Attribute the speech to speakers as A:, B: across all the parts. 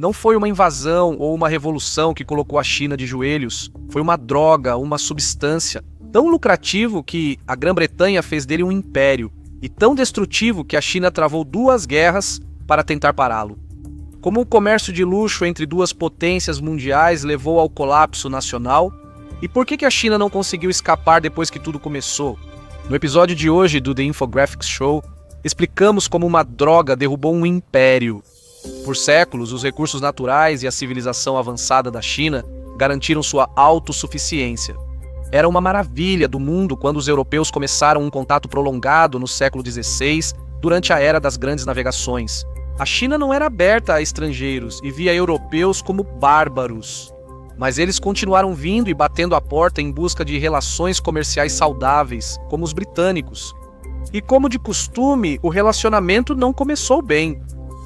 A: Não foi uma invasão ou uma revolução que colocou a China de joelhos, foi uma droga, uma substância tão lucrativo que a Grã-Bretanha fez dele um império, e tão destrutivo que a China travou 2 guerras para tentar pará-lo. Como o comércio de luxo entre 2 potências mundiais levou ao colapso nacional, e por que a China não conseguiu escapar depois que tudo começou? No episódio de hoje do The Infographics Show, explicamos como uma droga derrubou um império. Por séculos, os recursos naturais e a civilização avançada da China garantiram sua autossuficiência. Era uma maravilha do mundo quando os europeus começaram um contato prolongado no século XVI, durante a era das grandes navegações. A China não era aberta a estrangeiros e via europeus como bárbaros. Mas eles continuaram vindo e batendo a porta em busca de relações comerciais saudáveis, como os britânicos. E como de costume, o relacionamento não começou bem.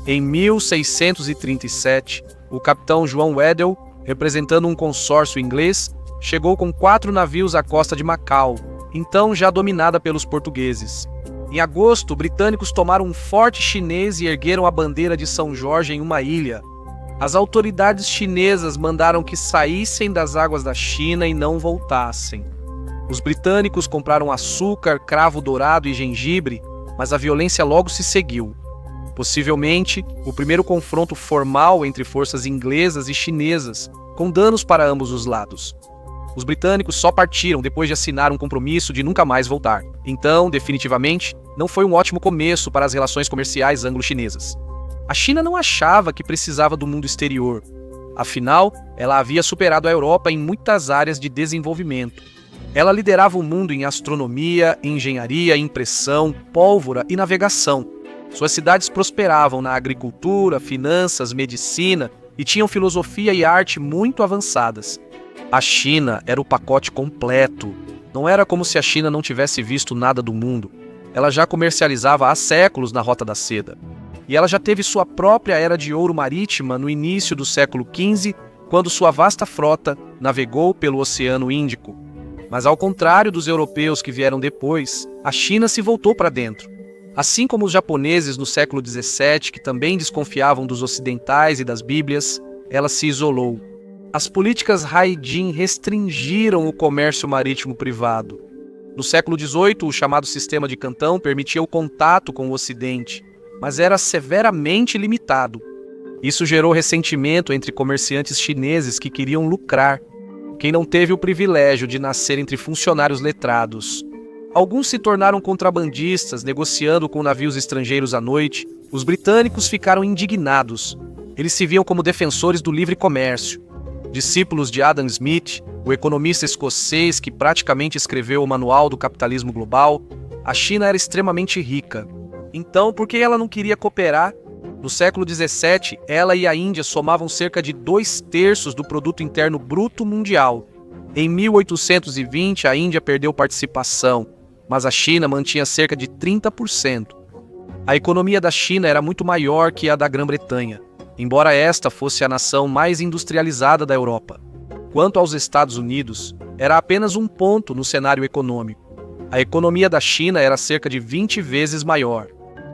A: Em 1637, o capitão João Weddell, representando um consórcio inglês, chegou com 4 navios à costa de Macau, então já dominada pelos portugueses. Em agosto, britânicos tomaram um forte chinês e ergueram a bandeira de São Jorge em uma ilha. As autoridades chinesas mandaram que saíssem das águas da China e não voltassem. Os britânicos compraram açúcar, cravo dourado e gengibre, mas a violência logo se seguiu. Possivelmente, o primeiro confronto formal entre forças inglesas e chinesas, com danos para ambos os lados. Os britânicos só partiram depois de assinar um compromisso de nunca mais voltar. Então, definitivamente, não foi um ótimo começo para as relações comerciais anglo-chinesas. A China não achava que precisava do mundo exterior. Afinal, ela havia superado a Europa em muitas áreas de desenvolvimento. Ela liderava o mundo em astronomia, engenharia, impressão, pólvora e navegação. Suas cidades prosperavam na agricultura, finanças, medicina e tinham filosofia e arte muito avançadas. A China era o pacote completo. Não era como se a China não tivesse visto nada do mundo. Ela já comercializava há séculos na Rota da Seda. E ela já teve sua própria era de ouro marítima no início do século XV, quando sua vasta frota navegou pelo Oceano Índico. Mas ao contrário dos europeus que vieram depois, a China se voltou para dentro. Assim como os japoneses no século XVII, que também desconfiavam dos ocidentais e das bíblias, ela se isolou. As políticas Haijin restringiram o comércio marítimo privado. No século XVIII, o chamado sistema de Cantão permitia o contato com o Ocidente, mas era severamente limitado. Isso gerou ressentimento entre comerciantes chineses que queriam lucrar. Quem não teve o privilégio de nascer entre funcionários letrados. Alguns se tornaram contrabandistas, negociando com navios estrangeiros à noite. Os britânicos ficaram indignados. Eles se viam como defensores do livre comércio. Discípulos de Adam Smith, o economista escocês que praticamente escreveu o Manual do Capitalismo Global, a China era extremamente rica. Então, por que ela não queria cooperar? No século XVII, ela e a Índia somavam cerca de 2/3 do produto interno bruto mundial. Em 1820, a Índia perdeu participação, mas a China mantinha cerca de 30%. A economia da China era muito maior que a da Grã-Bretanha, embora esta fosse a nação mais industrializada da Europa. Quanto aos Estados Unidos, era apenas um ponto no cenário econômico. A economia da China era cerca de 20 vezes maior.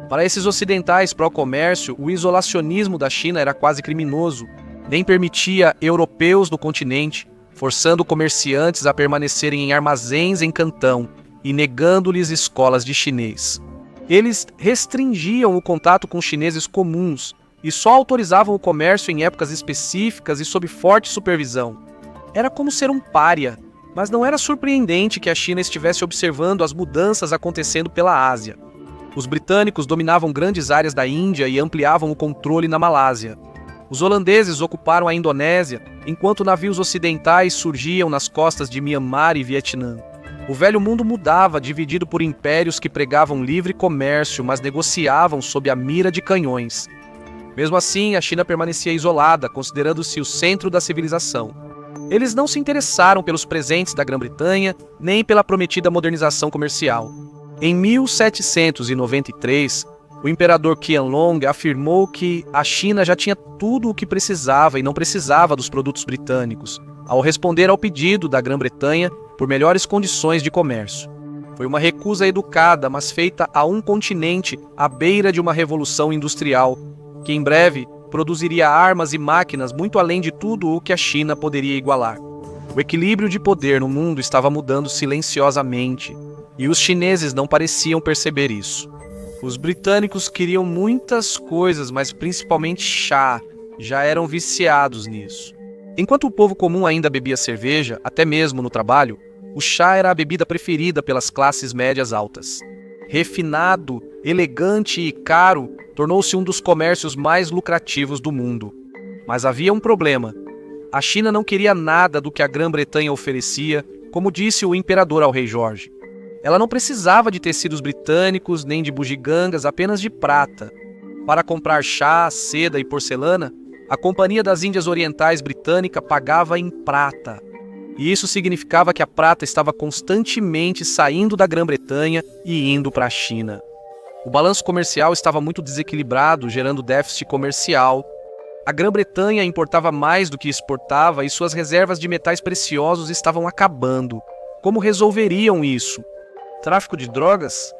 A: Para esses ocidentais pró-comércio, o isolacionismo da China era quase criminoso, nem permitia europeus no continente, forçando comerciantes a permanecerem em armazéns em Cantão e negando-lhes escolas de chinês. Eles restringiam o contato com chineses comuns e só autorizavam o comércio em épocas específicas e sob forte supervisão. Era como ser um pária, mas não era surpreendente que a China estivesse observando as mudanças acontecendo pela Ásia. Os britânicos dominavam grandes áreas da Índia e ampliavam o controle na Malásia. Os holandeses ocuparam a Indonésia, enquanto navios ocidentais surgiam nas costas de Mianmar e Vietnã. O velho mundo mudava, dividido por impérios que pregavam livre comércio, mas negociavam sob a mira de canhões. Mesmo assim, a China permanecia isolada, considerando-se o centro da civilização. Eles não se interessaram pelos presentes da Grã-Bretanha, nem pela prometida modernização comercial. Em 1793, o imperador Qianlong afirmou que a China já tinha tudo o que precisava e não precisava dos produtos britânicos, ao responder ao pedido da Grã-Bretanha por melhores condições de comércio. Foi uma recusa educada, mas feita a um continente à beira de uma revolução industrial, que em breve produziria armas e máquinas muito além de tudo o que a China poderia igualar. O equilíbrio de poder no mundo estava mudando silenciosamente, e os chineses não pareciam perceber isso. Os britânicos queriam muitas coisas, mas principalmente chá, já eram viciados nisso. Enquanto o povo comum ainda bebia cerveja, até mesmo no trabalho, o chá era a bebida preferida pelas classes médias altas. Refinado, elegante e caro, tornou-se um dos comércios mais lucrativos do mundo. Mas havia um problema. A China não queria nada do que a Grã-Bretanha oferecia, como disse o imperador ao rei Jorge. Ela não precisava de tecidos britânicos nem de bugigangas, apenas de prata. Para comprar chá, seda e porcelana, a Companhia das Índias Orientais Britânica pagava em prata. E isso significava que a prata estava constantemente saindo da Grã-Bretanha e indo para a China. O balanço comercial estava muito desequilibrado, gerando déficit comercial. A Grã-Bretanha importava mais do que exportava e suas reservas de metais preciosos estavam acabando. Como resolveriam isso? Tráfico de drogas?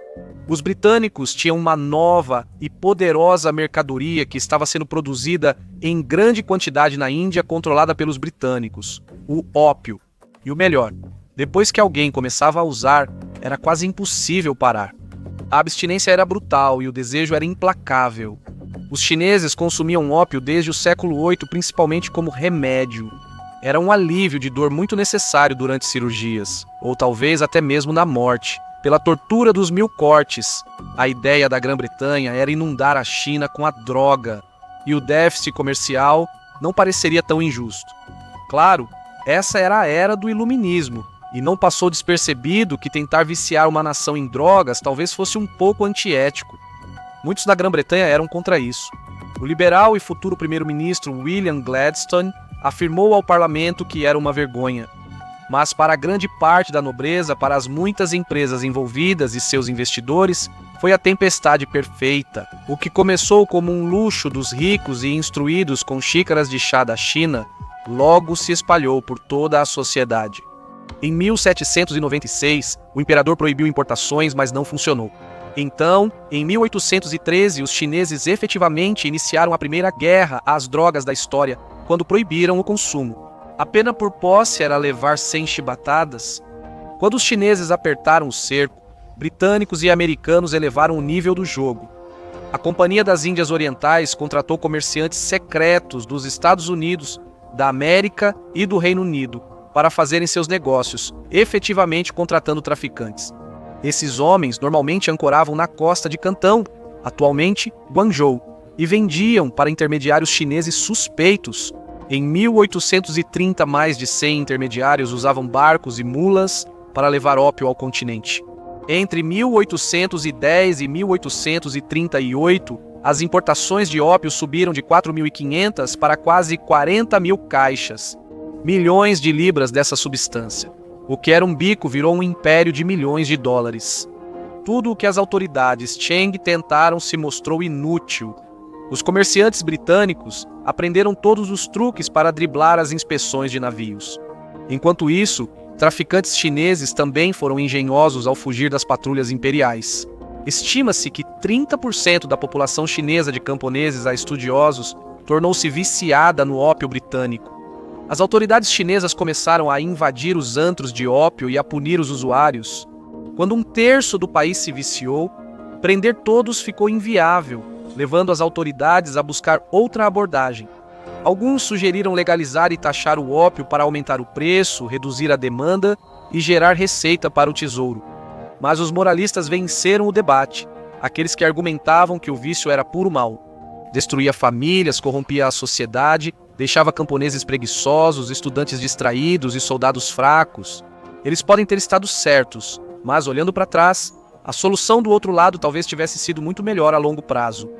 A: Os britânicos tinham uma nova e poderosa mercadoria que estava sendo produzida em grande quantidade na Índia, controlada pelos britânicos: o ópio. E o melhor, depois que alguém começava a usar, era quase impossível parar. A abstinência era brutal e o desejo era implacável. Os chineses consumiam ópio desde o século VIII, principalmente como remédio. Era um alívio de dor muito necessário durante cirurgias, ou talvez até mesmo na morte, pela tortura dos 1000 cortes. A ideia da Grã-Bretanha era inundar a China com a droga, e o déficit comercial não pareceria tão injusto. Claro, essa era a era do iluminismo, e não passou despercebido que tentar viciar uma nação em drogas talvez fosse um pouco antiético. Muitos na Grã-Bretanha eram contra isso. O liberal e futuro primeiro-ministro William Gladstone afirmou ao parlamento que era uma vergonha. Mas para a grande parte da nobreza, para as muitas empresas envolvidas e seus investidores, foi a tempestade perfeita. O que começou como um luxo dos ricos e instruídos com xícaras de chá da China, logo se espalhou por toda a sociedade. Em 1796, o imperador proibiu importações, mas não funcionou. Então, em 1813, os chineses efetivamente iniciaram a primeira guerra às drogas da história, quando proibiram o consumo. A pena por posse era levar 100 chibatadas. Quando os chineses apertaram o cerco, britânicos e americanos elevaram o nível do jogo. A Companhia das Índias Orientais contratou comerciantes secretos dos Estados Unidos, da América e do Reino Unido para fazerem seus negócios, efetivamente contratando traficantes. Esses homens normalmente ancoravam na costa de Cantão, atualmente Guangzhou, e vendiam para intermediários chineses suspeitos. Em 1830, mais de 100 intermediários usavam barcos e mulas para levar ópio ao continente. Entre 1810 e 1838, as importações de ópio subiram de 4.500 para quase 40.000 caixas. Milhões de libras dessa substância. O que era um bico virou um império de milhões de dólares. Tudo o que as autoridades Cheng tentaram se mostrou inútil. Os comerciantes britânicos aprenderam todos os truques para driblar as inspeções de navios. Enquanto isso, traficantes chineses também foram engenhosos ao fugir das patrulhas imperiais. Estima-se que 30% da população chinesa, de camponeses a estudiosos, tornou-se viciada no ópio britânico. As autoridades chinesas começaram a invadir os antros de ópio e a punir os usuários. Quando um terço do país se viciou, prender todos ficou inviável, levando as autoridades a buscar outra abordagem. Alguns sugeriram legalizar e taxar o ópio para aumentar o preço, reduzir a demanda e gerar receita para o tesouro. Mas os moralistas venceram o debate, aqueles que argumentavam que o vício era puro mal. Destruía famílias, corrompia a sociedade, deixava camponeses preguiçosos, estudantes distraídos e soldados fracos. Eles podem ter estado certos, mas olhando para trás, a solução do outro lado talvez tivesse sido muito melhor a longo prazo.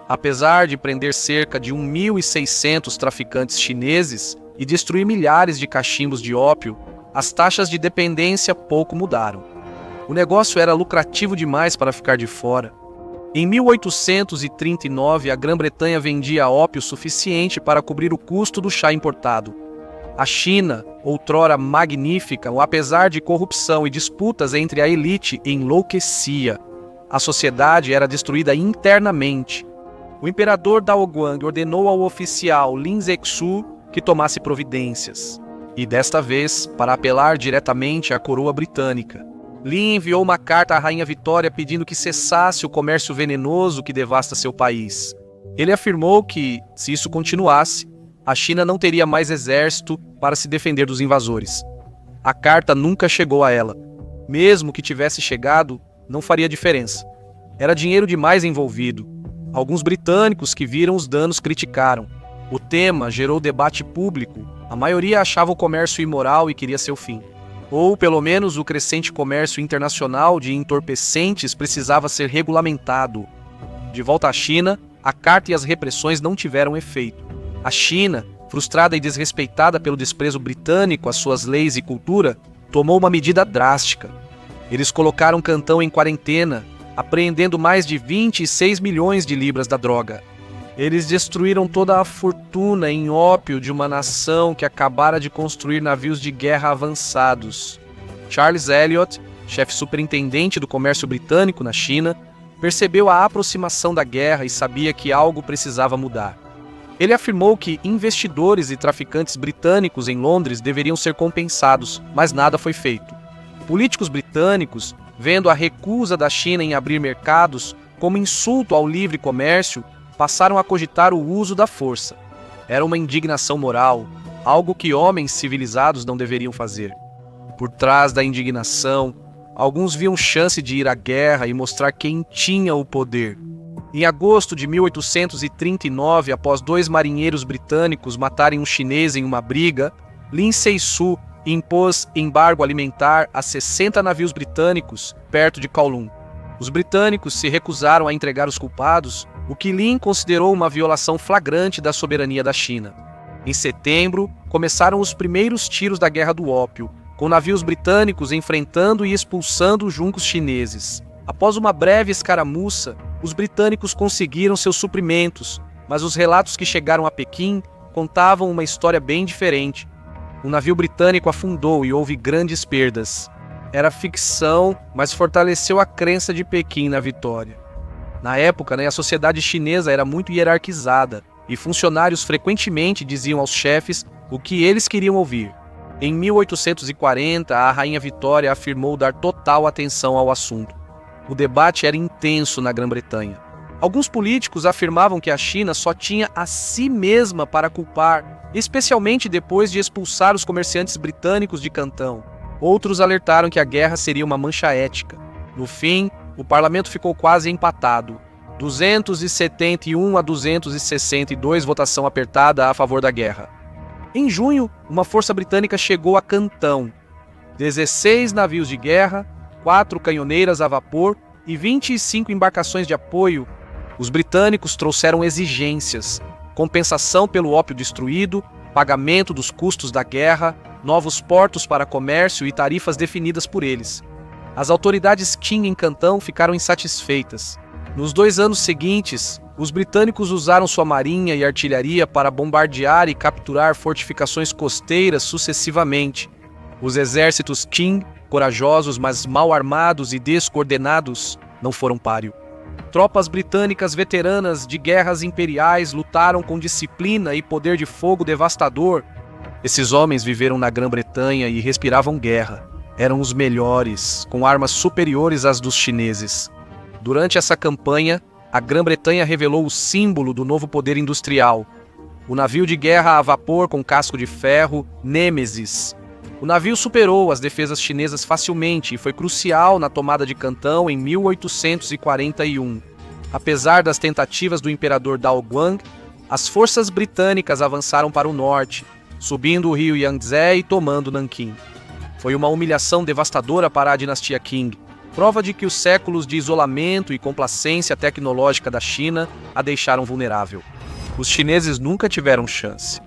A: Apesar de prender cerca de 1.600 traficantes chineses e destruir milhares de cachimbos de ópio, as taxas de dependência pouco mudaram. O negócio era lucrativo demais para ficar de fora. Em 1839, a Grã-Bretanha vendia ópio suficiente para cobrir o custo do chá importado. A China, outrora magnífica, apesar de corrupção e disputas entre a elite, enlouquecia. A sociedade era destruída internamente. O imperador Daoguang ordenou ao oficial Lin Zexu que tomasse providências. E desta vez, para apelar diretamente à coroa britânica, Lin enviou uma carta à Rainha Vitória pedindo que cessasse o comércio venenoso que devasta seu país. Ele afirmou que, se isso continuasse, a China não teria mais exército para se defender dos invasores. A carta nunca chegou a ela. Mesmo que tivesse chegado, não faria diferença. Era dinheiro demais envolvido. Alguns britânicos que viram os danos criticaram. O tema gerou debate público. A maioria achava o comércio imoral e queria seu fim. Ou, pelo menos, o crescente comércio internacional de entorpecentes precisava ser regulamentado. De volta à China, a carta e as repressões não tiveram efeito. A China, frustrada e desrespeitada pelo desprezo britânico às suas leis e cultura, tomou uma medida drástica. Eles colocaram Cantão em quarentena, apreendendo mais de 26 milhões de libras da droga. Eles destruíram toda a fortuna em ópio de uma nação que acabara de construir navios de guerra avançados. Charles Elliot, chefe superintendente do comércio britânico na China, percebeu a aproximação da guerra e sabia que algo precisava mudar. Ele afirmou que investidores e traficantes britânicos em Londres deveriam ser compensados, mas nada foi feito. Políticos britânicos, vendo a recusa da China em abrir mercados como insulto ao livre comércio, passaram a cogitar o uso da força. Era uma indignação moral, algo que homens civilizados não deveriam fazer. Por trás da indignação, alguns viam chance de ir à guerra e mostrar quem tinha o poder. Em agosto de 1839, após 2 marinheiros britânicos matarem um chinês em uma briga, Lin Seisu impôs embargo alimentar a 60 navios britânicos perto de Kowloon. Os britânicos se recusaram a entregar os culpados, o que Lin considerou uma violação flagrante da soberania da China. Em setembro, começaram os primeiros tiros da Guerra do Ópio, com navios britânicos enfrentando e expulsando os juncos chineses. Após uma breve escaramuça, os britânicos conseguiram seus suprimentos, mas os relatos que chegaram a Pequim contavam uma história bem diferente. Um navio britânico afundou e houve grandes perdas. Era ficção, mas fortaleceu a crença de Pequim na vitória. Na época, a sociedade chinesa era muito hierarquizada e funcionários frequentemente diziam aos chefes o que eles queriam ouvir. Em 1840, a Rainha Vitória afirmou dar total atenção ao assunto. O debate era intenso na Grã-Bretanha. Alguns políticos afirmavam que a China só tinha a si mesma para culpar, especialmente depois de expulsar os comerciantes britânicos de Cantão. Outros alertaram que a guerra seria uma mancha ética. No fim, o parlamento ficou quase empatado. 271 a 262 votação apertada a favor da guerra. Em junho, uma força britânica chegou a Cantão. 16 navios de guerra, 4 canhoneiras a vapor e 25 embarcações de apoio. Os britânicos trouxeram exigências: compensação pelo ópio destruído, pagamento dos custos da guerra, novos portos para comércio e tarifas definidas por eles. As autoridades Qing em Cantão ficaram insatisfeitas. Nos 2 anos seguintes, os britânicos usaram sua marinha e artilharia para bombardear e capturar fortificações costeiras sucessivamente. Os exércitos Qing, corajosos mas mal armados e descoordenados, não foram páreo. Tropas britânicas veteranas de guerras imperiais lutaram com disciplina e poder de fogo devastador. Esses homens viveram na Grã-Bretanha e respiravam guerra. Eram os melhores, com armas superiores às dos chineses. Durante essa campanha, a Grã-Bretanha revelou o símbolo do novo poder industrial: o navio de guerra a vapor com casco de ferro, Nêmesis. O navio superou as defesas chinesas facilmente e foi crucial na tomada de Cantão em 1841. Apesar das tentativas do imperador Daoguang, as forças britânicas avançaram para o norte, subindo o rio Yangtze e tomando Nanquim. Foi uma humilhação devastadora para a dinastia Qing, prova de que os séculos de isolamento e complacência tecnológica da China a deixaram vulnerável. Os chineses nunca tiveram chance.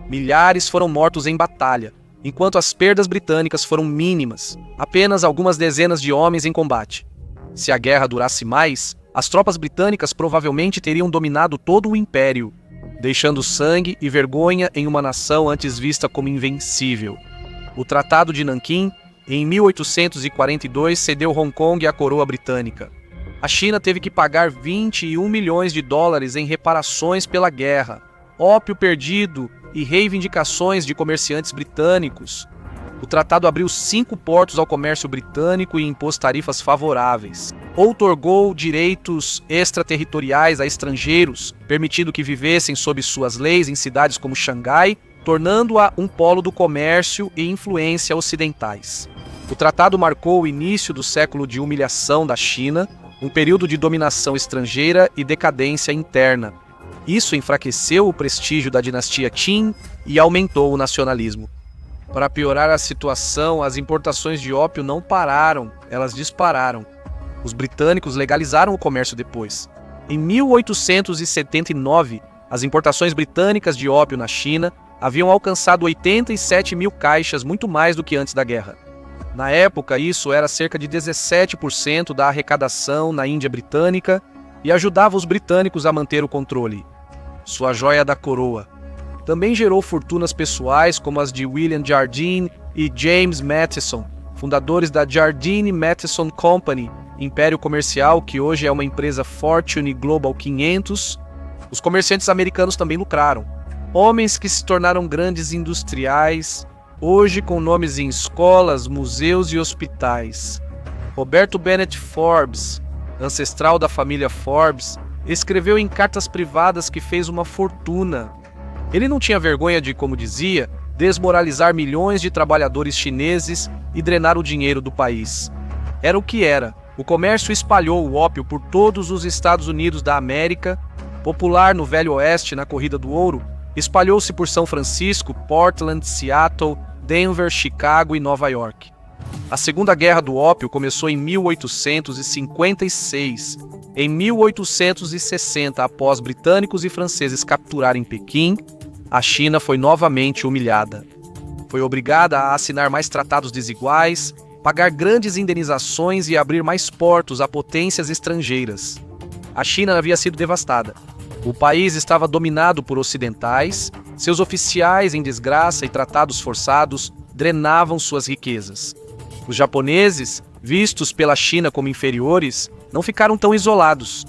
A: Milhares foram mortos em batalha, enquanto as perdas britânicas foram mínimas, apenas algumas dezenas de homens em combate. Se a guerra durasse mais, as tropas britânicas provavelmente teriam dominado todo o império, deixando sangue e vergonha em uma nação antes vista como invencível. O Tratado de Nanquim, em 1842, cedeu Hong Kong à coroa britânica. A China teve que pagar 21 milhões de dólares em reparações pela guerra, ópio perdido e reivindicações de comerciantes britânicos. O tratado abriu 5 portos ao comércio britânico e impôs tarifas favoráveis. Outorgou direitos extraterritoriais a estrangeiros, permitindo que vivessem sob suas leis em cidades como Xangai, tornando-a um polo do comércio e influência ocidentais. O tratado marcou o início do século de humilhação da China, um período de dominação estrangeira e decadência interna. Isso enfraqueceu o prestígio da dinastia Qing e aumentou o nacionalismo. Para piorar a situação, as importações de ópio não pararam, elas dispararam. Os britânicos legalizaram o comércio depois. Em 1879, as importações britânicas de ópio na China haviam alcançado 87 mil caixas, muito mais do que antes da guerra. Na época, isso era cerca de 17% da arrecadação na Índia britânica e ajudava os britânicos a manter o controle. Sua joia da coroa. Também gerou fortunas pessoais como as de William Jardine e James Matheson, fundadores da Jardine Matheson Company, império comercial que hoje é uma empresa Fortune Global 500. Os comerciantes americanos também lucraram. Homens que se tornaram grandes industriais, hoje com nomes em escolas, museus e hospitais. Roberto Bennett Forbes, ancestral da família Forbes, escreveu em cartas privadas que fez uma fortuna. Ele não tinha vergonha de, como dizia, desmoralizar milhões de trabalhadores chineses e drenar o dinheiro do país. Era o que era. O comércio espalhou o ópio por todos os Estados Unidos da América, popular no Velho Oeste na Corrida do Ouro, espalhou-se por São Francisco, Portland, Seattle, Denver, Chicago e Nova York. A Segunda Guerra do Ópio começou em 1856. Em 1860, após britânicos e franceses capturarem Pequim, a China foi novamente humilhada. Foi obrigada a assinar mais tratados desiguais, pagar grandes indenizações e abrir mais portos a potências estrangeiras. A China havia sido devastada. O país estava dominado por ocidentais, seus oficiais em desgraça e tratados forçados drenavam suas riquezas. Os japoneses, vistos pela China como inferiores, não ficaram tão isolados.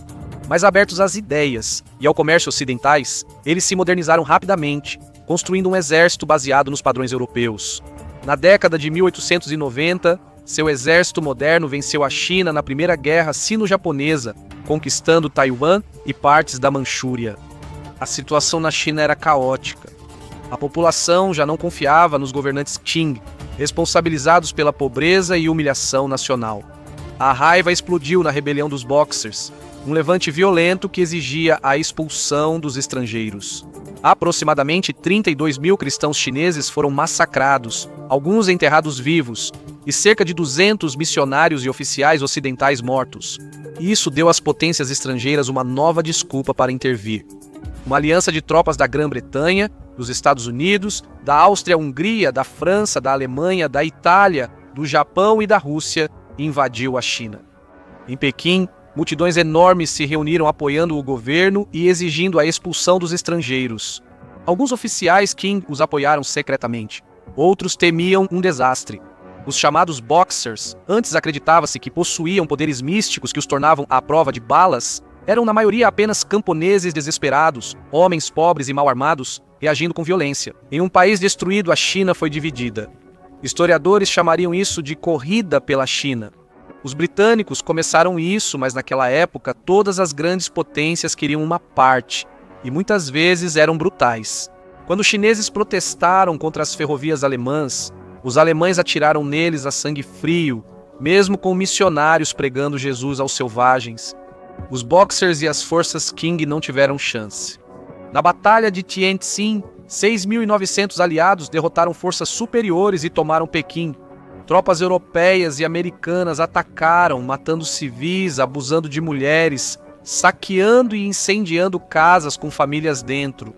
A: Mais abertos às ideias e ao comércio ocidentais, eles se modernizaram rapidamente, construindo um exército baseado nos padrões europeus. Na década de 1890, seu exército moderno venceu a China na Primeira Guerra Sino-Japonesa, conquistando Taiwan e partes da Manchúria. A situação na China era caótica. A população já não confiava nos governantes Qing, responsabilizados pela pobreza e humilhação nacional. A raiva explodiu na rebelião dos Boxers, um levante violento que exigia a expulsão dos estrangeiros. Aproximadamente 32 mil cristãos chineses foram massacrados, alguns enterrados vivos, e cerca de 200 missionários e oficiais ocidentais mortos. Isso deu às potências estrangeiras uma nova desculpa para intervir. Uma aliança de tropas da Grã-Bretanha, dos Estados Unidos, da Áustria-Hungria, da França, da Alemanha, da Itália, do Japão e da Rússia invadiu a China. Em Pequim, multidões enormes se reuniram apoiando o governo e exigindo a expulsão dos estrangeiros. Alguns oficiais Qing os apoiaram secretamente. Outros temiam um desastre. Os chamados Boxers, antes acreditava-se que possuíam poderes místicos que os tornavam à prova de balas, eram na maioria apenas camponeses desesperados, homens pobres e mal armados, reagindo com violência. Em um país destruído, a China foi dividida. Historiadores chamariam isso de corrida pela China. Os britânicos começaram isso, mas naquela época todas as grandes potências queriam uma parte, e muitas vezes eram brutais. Quando os chineses protestaram contra as ferrovias alemãs, os alemães atiraram neles a sangue frio, mesmo com missionários pregando Jesus aos selvagens. Os Boxers e as forças Qing não tiveram chance. Na Batalha de Tientsin, 6.900 aliados derrotaram forças superiores e tomaram Pequim. Tropas europeias e americanas atacaram, matando civis, abusando de mulheres, saqueando e incendiando casas com famílias dentro.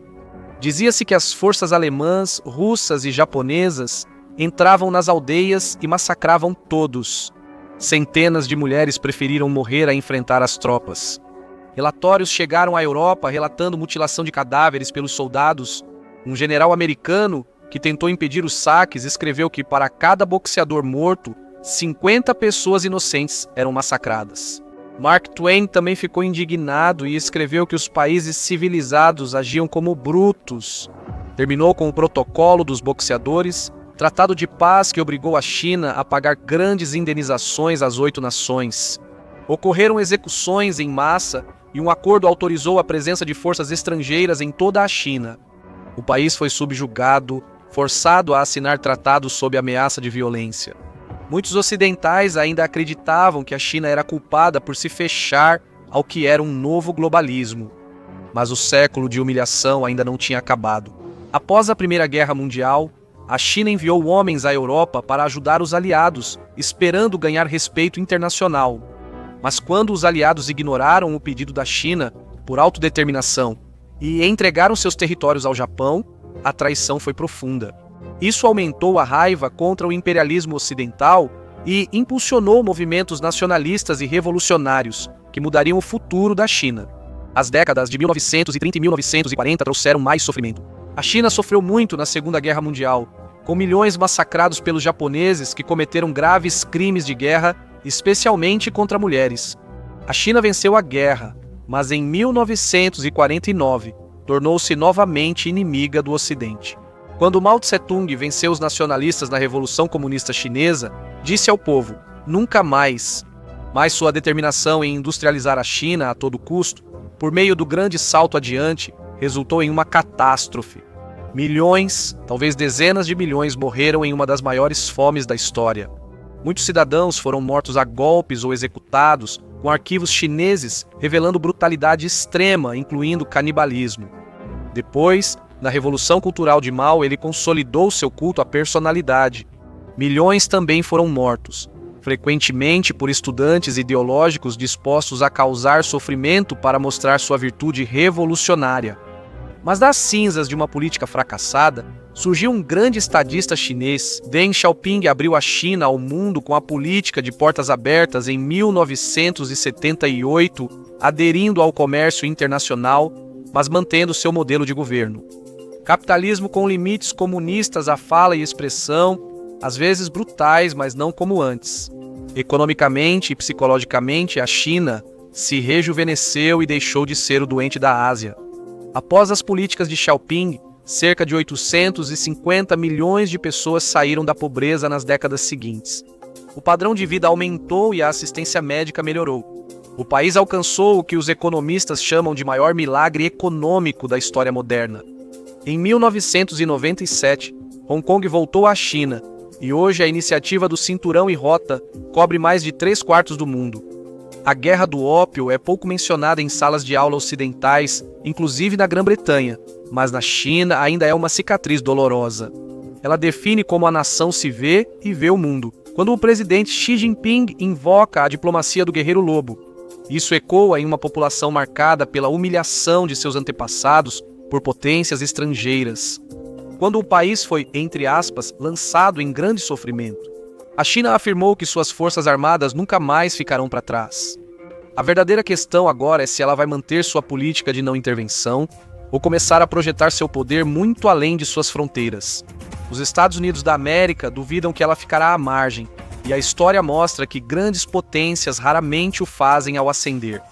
A: Dizia-se que as forças alemãs, russas e japonesas entravam nas aldeias e massacravam todos. Centenas de mulheres preferiram morrer a enfrentar as tropas. Relatórios chegaram à Europa relatando mutilação de cadáveres pelos soldados. Um general americano que tentou impedir os saques escreveu que para cada boxeador morto, 50 pessoas inocentes eram massacradas. Mark Twain também ficou indignado e escreveu que os países civilizados agiam como brutos. Terminou com o Protocolo dos Boxeadores, tratado de paz que obrigou a China a pagar grandes indenizações às 8 nações. Ocorreram execuções em massa e um acordo autorizou a presença de forças estrangeiras em toda a China. O país foi subjugado, forçado a assinar tratados sob ameaça de violência. Muitos ocidentais ainda acreditavam que a China era culpada por se fechar ao que era um novo globalismo. Mas o século de humilhação ainda não tinha acabado. Após a Primeira Guerra Mundial, a China enviou homens à Europa para ajudar os aliados, esperando ganhar respeito internacional. Mas quando os aliados ignoraram o pedido da China, por autodeterminação, e entregaram seus territórios ao Japão, a traição foi profunda. Isso aumentou a raiva contra o imperialismo ocidental e impulsionou movimentos nacionalistas e revolucionários que mudariam o futuro da China. As décadas de 1930 e 1940 trouxeram mais sofrimento. A China sofreu muito na Segunda Guerra Mundial, com milhões massacrados pelos japoneses que cometeram graves crimes de guerra, especialmente contra mulheres. A China venceu a guerra, mas em 1949 tornou-se novamente inimiga do Ocidente. Quando Mao Tse-tung venceu os nacionalistas na Revolução Comunista Chinesa, disse ao povo, nunca mais. Mas sua determinação em industrializar a China a todo custo, por meio do grande salto adiante, resultou em uma catástrofe. Milhões, talvez dezenas de milhões morreram em uma das maiores fomes da história. Muitos cidadãos foram mortos a golpes ou executados, com arquivos chineses revelando brutalidade extrema, incluindo canibalismo. Depois, na Revolução Cultural de Mao, ele consolidou seu culto à personalidade. Milhões também foram mortos, frequentemente por estudantes ideológicos dispostos a causar sofrimento para mostrar sua virtude revolucionária. Mas das cinzas de uma política fracassada, surgiu um grande estadista chinês. Deng Xiaoping abriu a China ao mundo com a política de portas abertas em 1978, aderindo ao comércio internacional, mas mantendo seu modelo de governo. Capitalismo com limites comunistas à fala e expressão, às vezes brutais, mas não como antes. Economicamente e psicologicamente, a China se rejuvenesceu e deixou de ser o doente da Ásia. Após as políticas de Xiaoping, cerca de 850 milhões de pessoas saíram da pobreza nas décadas seguintes. O padrão de vida aumentou e a assistência médica melhorou. O país alcançou o que os economistas chamam de maior milagre econômico da história moderna. Em 1997, Hong Kong voltou à China, e hoje a iniciativa do Cinturão e Rota cobre mais de 3/4 do mundo. A Guerra do Ópio é pouco mencionada em salas de aula ocidentais, inclusive na Grã-Bretanha, mas na China ainda é uma cicatriz dolorosa. Ela define como a nação se vê e vê o mundo. Quando o presidente Xi Jinping invoca a diplomacia do guerreiro lobo, isso ecoa em uma população marcada pela humilhação de seus antepassados por potências estrangeiras. Quando o país foi, entre aspas, lançado em grande sofrimento, a China afirmou que suas forças armadas nunca mais ficarão para trás. A verdadeira questão agora é se ela vai manter sua política de não intervenção ou começar a projetar seu poder muito além de suas fronteiras. Os Estados Unidos da América duvidam que ela ficará à margem, e a história mostra que grandes potências raramente o fazem ao ascender.